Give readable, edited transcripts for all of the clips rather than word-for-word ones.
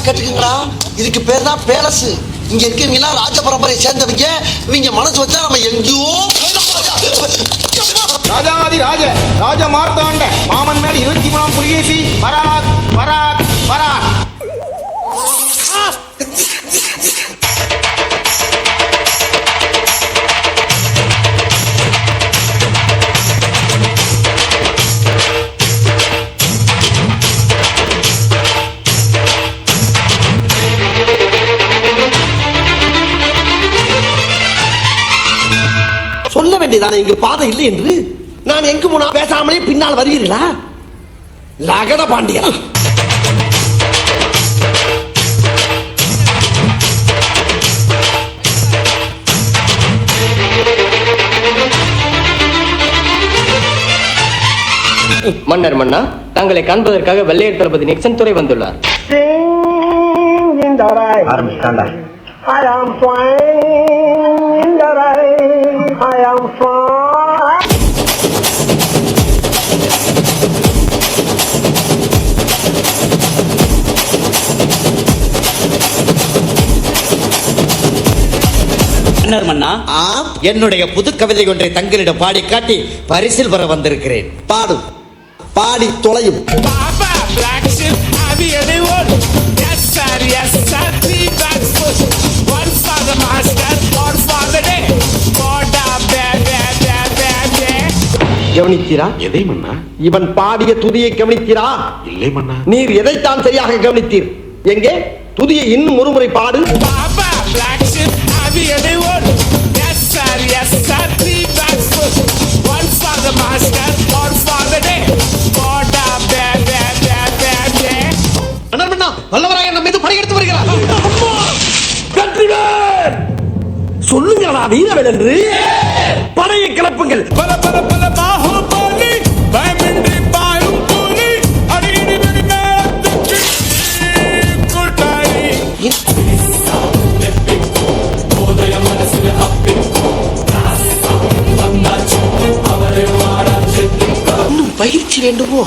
கேட்டுக்கீங்களா? இதுக்கு பேர் தான் பேலஸ். இங்க இருக்கீங்களா ராஜ பரம்பரையை சேர்ந்தவங்க. இவங்க மனசு வச்சா நம்ம எங்கேயோ ராஜாதி ராஜ மார்த்தாண்ட மாமன் மேல 23ஆம் புலிகேசி வராக் வராக் வராக். சொல்ல வேண்டியதானே இங்கு பாதை இல்லை என்று. நான் எங்கு போனா பேசாமலே பின்னால் வருகிறீர்களா? லகட பாண்டியா மன்னர் மன்னா, தங்களை காண்பதற்காக வெள்ளையர் தளபதி நிக்சன் துறை வந்துள்ளார். I am flying in the rain. I am flying. மன்னா, என்னுடைய புது கவிதை ஒன்றை தங்களிடம் பாடி காட்டி பரிசில் பெற வந்திருக்கிறேன். பாடு. பாடி தொலையும். கவனித்தீரா? எதை மன்னா? இவன் பாடிய துதியை கவனித்தீரா? இல்லை மன்னா. நீர் எதைத்தான் சரியாக கவனித்தீர்? எங்கே துதியை இன்னும் ஒருமுறை பாடு. வல்லவராய நம்ம மீது படையெடுத்து வருகிறார். சொல்லுங்களா வீரவேல் என்று. படையை கிளப்புங்கள். பல பல பல பாகுபலி பயமின்றி பாயும் புலி அடிக்கடி வெடிமேலத்துக்கு கூட்டாளி. போதைய மனசில் அப்பி அவரை இன்னும் பயிற்சி வேண்டுமோ?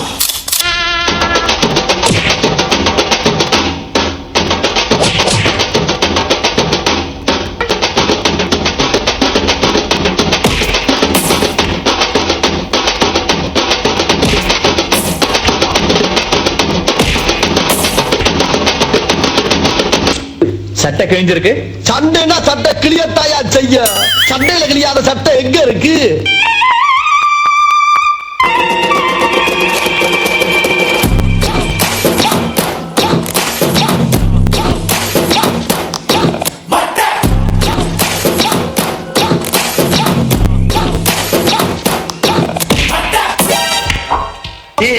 சட்டை கிழிஞ்சிருக்கு. சண்டைனா சட்டை கிளியத்தாயா செய்ய. சண்டையில கிளியாத சட்டை எங்க இருக்கு?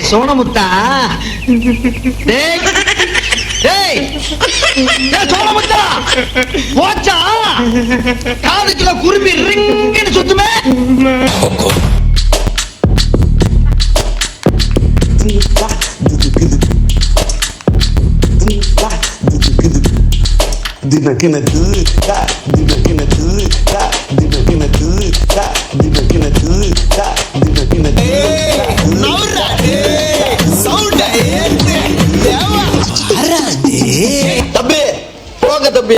சோனமுத்தா, போச்சா? காதுக்குள்ள குருவி ரிங்குன்னு சுத்துமே. தம்பி போங்க தம்பி,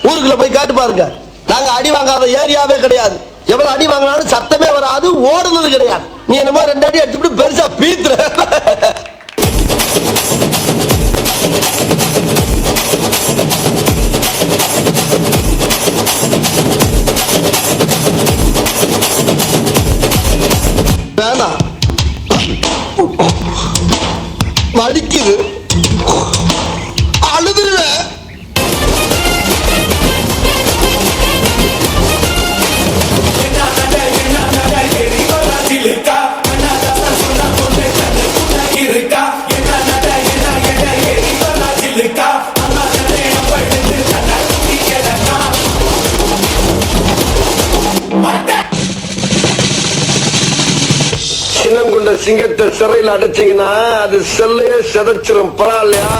ஊருக்குள்ள போய் காட்டு பாருங்க. நாங்க அடி வாங்காத ஏரியாவே கிடையாது. எவ்வளவு அடி வாங்கினாலும் சத்தமே வராது, ஓடுனது கிடையாது. நீ என்னமோ 2 அடி அடிச்சுட்டு பெருசா பீத்துற. வேணாம், வலிக்குது, அழுதுருவேன். சின்னங்குண்ட சிங்கத்தை சிறையில் அடைச்சிங்கன்னா அது செல்லையே செதைச்சிரும். பரவாயில்லையா?